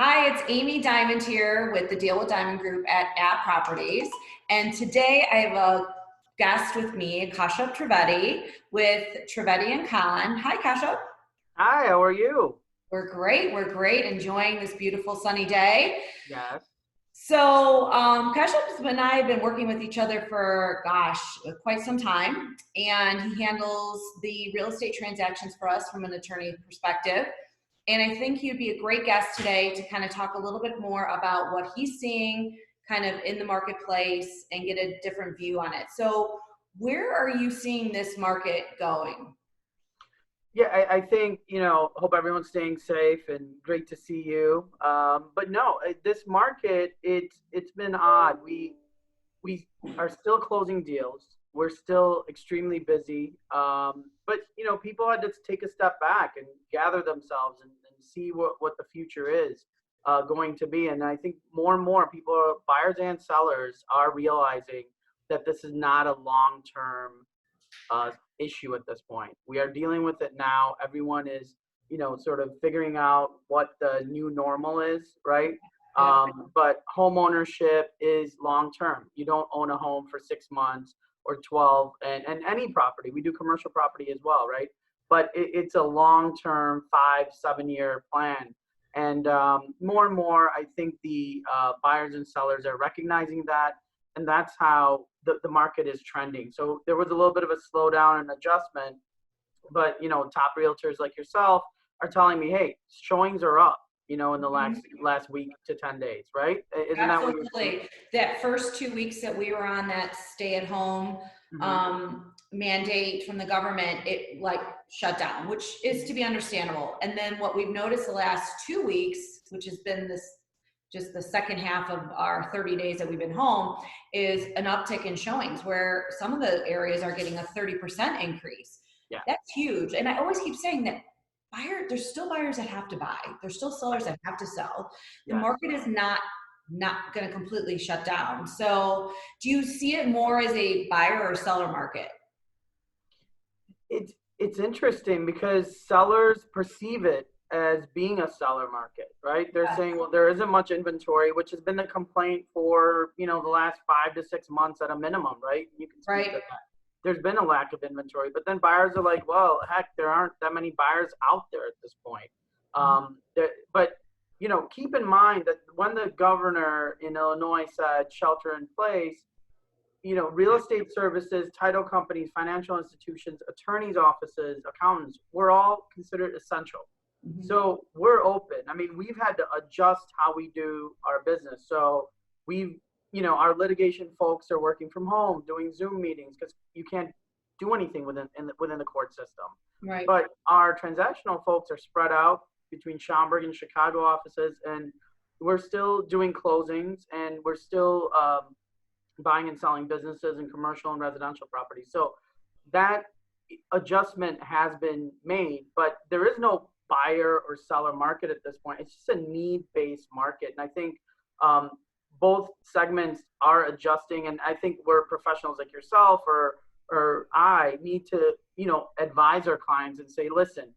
Hi, it's Amy Diamond here with the Deal with Diamond Group at Properties. And today I have a guest with me, Kashyap Trivedi with Trivedi and Khan. Hi, Kashyap. Hi, how are you? We're great. We're great. Enjoying this beautiful sunny day. Yes. So, Kashyap and I have been working with each other for, gosh, quite some time. And he handles the real estate transactions for us from an attorney perspective. And I think you'd be a great guest today to kind of talk a little bit more about what he's seeing kind of in the marketplace and get a different view on it. So, where are you seeing this market going? Yeah, I think, hope everyone's staying safe and great to see you. But no, this market, it's been odd. We are still closing deals. We're still extremely busy. But people had to take a step back and gather themselves and see what the future is going to be. And I think more and more people, buyers and sellers, are realizing that this is not a long-term uh, issue at this point. We are dealing with it now. Everyone is, sort of figuring out what the new normal is, right? Yeah. But home ownership is long term. You don't own a home for 6 months or 12, and any property. We do commercial property as well, right? But it's a long term, 5, 7 year plan. And more and more, I think the buyers and sellers are recognizing that, and that's how the market is trending. So there was a little bit of a slowdown and adjustment, but top realtors like yourself are telling me, hey, showings are up, in the last week to 10 days, right? Isn't that what you're seeing? Absolutely. That first 2 weeks that we were on that stay at home Hmm. mandate from the government, it like shut down, which is to be understandable. And then what we've noticed the last 2 weeks, which has been this just the second half of our 30 days that we've been home, is an uptick in showings where some of the areas are getting a 30% increase. Yeah. That's huge. And I always keep saying that there's still buyers that have to buy. There's still sellers Right. that have to sell. The Yes. market is not going to completely shut down. So, do you see it more as a buyer or seller market? It's interesting because sellers perceive it as being a seller market, right? They're Yes. saying, well, there isn't much inventory, which has been the complaint for, the last 5 to 6 months at a minimum, right? You can speak to Right. that. There's been a lack of inventory, but then buyers are like, well, heck, there aren't that many buyers out there at this point. But keep in mind that when the governor in Illinois said shelter in place, real estate services, title companies, financial institutions, attorneys' offices, accountants, we're all considered essential. Mhm. So we're open. I mean, we've had to adjust how we do our business. So we've, our litigation folks are working from home, doing Zoom meetings because you can't do anything within the court system. Right. But our transactional folks are spread out between Schaumburg and Chicago offices, and we're still doing closings, and we're still buying and selling businesses and commercial and residential properties. So that adjustment has been made, but there is no buyer or seller market at this point. It's just a need-based market, and I think um, both segments are adjusting. And I think we're professionals like yourself or I need to advise our clients and say, listen,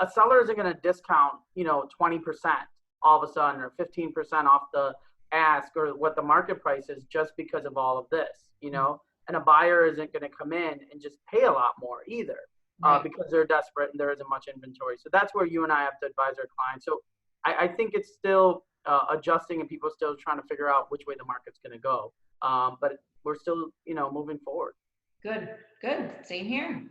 a seller isn't going to discount 20% all of a sudden or 15% off the ask or what the market price is just because of all of this. And a buyer isn't going to come in and just pay a lot more either Right. because they're desperate and there isn't much inventory. So that's where you and I have to advise our clients. So I think it's still adjusting and people are still trying to figure out which way the market's going to go. But we're still moving forward. Good. Good. Same here.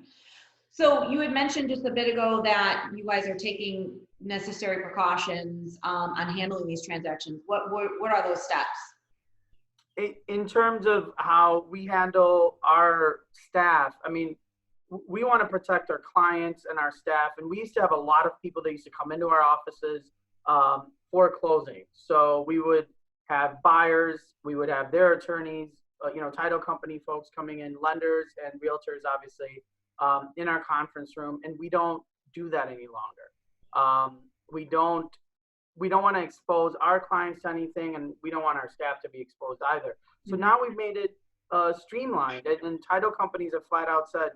So you had mentioned just a bit ago that you guys are taking necessary precautions on handling these transactions. What are those steps? In terms of how we handle our staff, I mean, we want to protect our clients and our staff. And we used to have a lot of people that used to come into our offices for closing. So we would have buyers, we would have their attorneys, title company folks coming in, lenders and realtors, obviously, in our conference room. And we don't do that any longer. We don't want to expose our clients to anything, and we don't want our staff to be exposed either. So now we've made it streamlined, and title companies have flat out said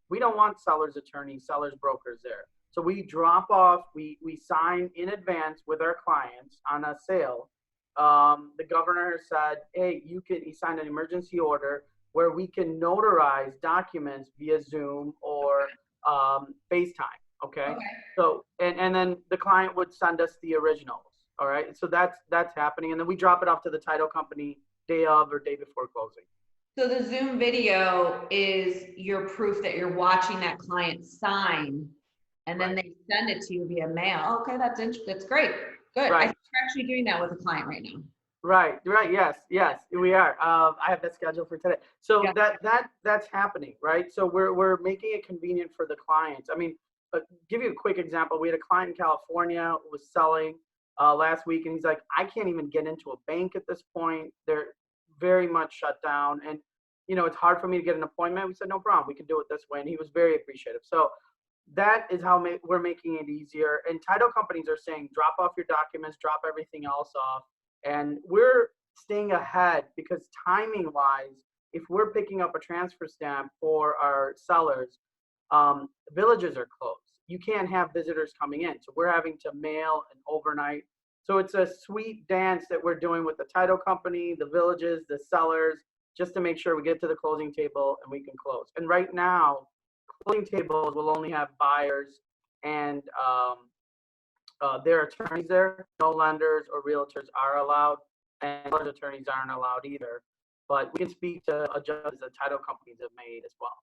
we don't want sellers attorneys, sellers brokers there. So we drop off, we sign in advance with our clients on a sale. The governor said, hey, he signed an emergency order where we can notarize documents via Zoom or FaceTime. Okay. Okay. So, and then the client would send us the originals. All right. So that's happening. And then we drop it off to the title company day of or day before closing. So the Zoom video is your proof that you're watching that client sign, and then Right. they send it to you via mail. Okay, that's great. Good. I Right. think we're actually doing that with a client right now. Right, right. Yes, yes, we are. I have that scheduled for today. So Yeah. that's happening, right? So we're making it convenient for the clients. I mean, give you a quick example. We had a client in California who was selling last week, and he's like, I can't even get into a bank at this point. They're very much shut down, and it's hard for me to get an appointment. We said, no problem, we can do it this way, and he was very appreciative. So that is how we're making it easier. And title companies are saying, drop off your documents, drop everything else off. And we're staying ahead because timing wise, if we're picking up a transfer stamp for our sellers, villages are closed. You can't have visitors coming in. So we're having to mail and overnight. So it's a sweet dance that we're doing with the title company, the villages, the sellers, just to make sure we get to the closing table and we can close. And right now, closing tables will only have buyers and their attorneys there. No lenders or realtors are allowed, and large attorneys aren't allowed either. But we can speak to adjustments that title companies have made as well.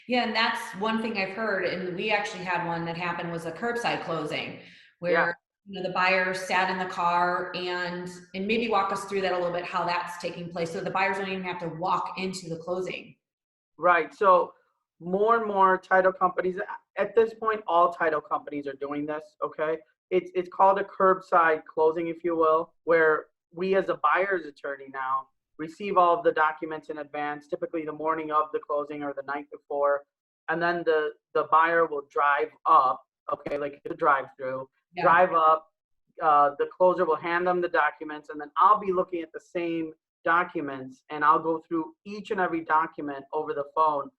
Yeah, and that's one thing I've heard, and we actually had one that happened was a curbside closing Yeah. where the buyer sat in the car and maybe walk us through that a little bit how that's taking place. So the buyers don't even have to walk into the closing. Right. So more and more title companies, at this point, all title companies are doing this. Okay. It's called a curbside closing, if you will, where we as a buyer's attorney now receive all of the documents in advance, typically the morning of the closing or the night before. And then the buyer will drive up, okay, like the drive through, Yeah. drive up. The closer will hand them the documents, and then I'll be looking at the same documents and I'll go through each and every document over the phone.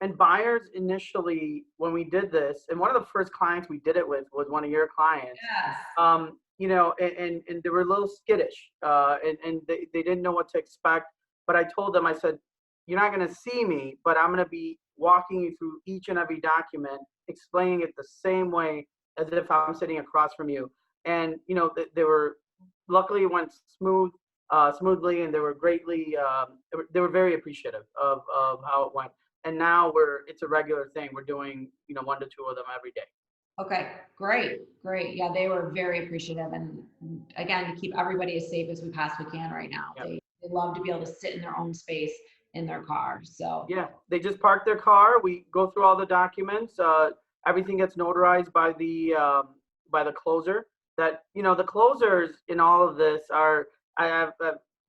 And buyers initially, when we did this, and one of the first clients we did it with was one of your clients, Yes. and they were a little skittish, and they didn't know what to expect. But I told them, I said, you're not going to see me, but I'm going to be walking you through each and every document, explaining it the same way as if I'm sitting across from you. And, they were, luckily it went smoothly, and they were greatly, they were very appreciative of how it went. And now it's a regular thing. We're doing, 1 to 2 of them every day. Okay, great, great. Yeah, they were very appreciative. And again, to keep everybody as safe as we possibly can right now. Yep. They love to be able to sit in their own space in their car. So Yeah, they just park their car. We go through all the documents. Everything gets notarized by the closer. That the closers in all of this are. I have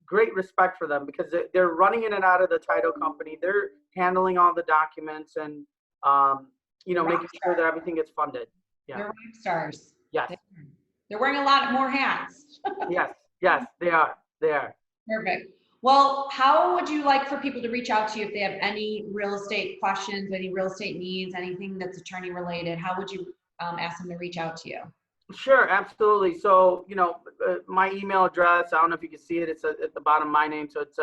great respect for them because they're running in and out of the title company. They're handling all the documents and making sure that everything gets funded. Yeah. they're rock stars. Yes. They're wearing a lot more hats. Yes. Yes. They are. They are. Perfect. Well, how would you like for people to reach out to you if they have any real estate questions, any real estate needs, anything that's attorney related? How would you ask them to reach out to you? Sure, absolutely. So, my email address, I don't know if you can see it, it's at the bottom of my name. So it's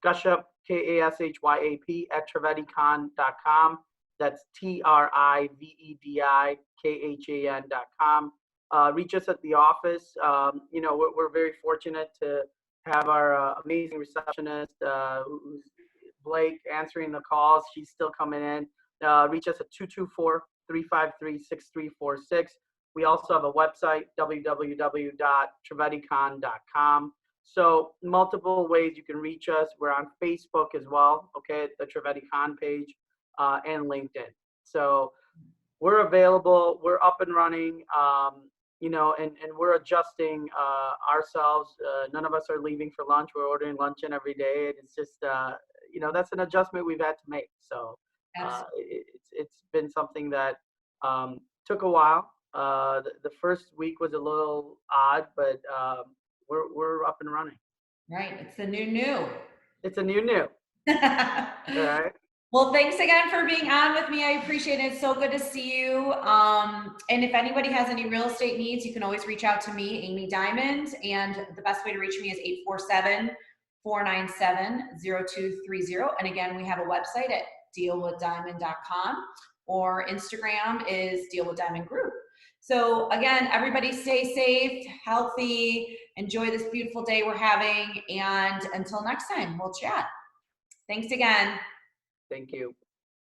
Kashyap, Kashyap at TrivediCon.com. That's TrivediKhan.com. Reach us at the office. We're very fortunate to have our amazing receptionist, who's Blake, answering the calls. She's still coming in. Reach us at 224-353-6346. We also have a website, www.TrivediCon.com. So multiple ways you can reach us. We're on Facebook as well, okay, the Trivedi Con page, and LinkedIn. So we're available. We're up and running, and we're adjusting ourselves. None of us are leaving for lunch. We're ordering lunch in every day. And it's just, that's an adjustment we've had to make. So it's been something that took a while. The first week was a little odd, but we're up and running. Right. It's the new. It's a new. All right. Well, thanks again for being on with me. I appreciate it. It's so good to see you. And if anybody has any real estate needs, you can always reach out to me, Amy Diamond. And the best way to reach me is 847-497-0230. And again, we have a website at dealwithdiamond.com, or Instagram is Deal with Diamond Group. So again, everybody stay safe, healthy, enjoy this beautiful day we're having. And until next time, we'll chat. Thanks again. Thank you.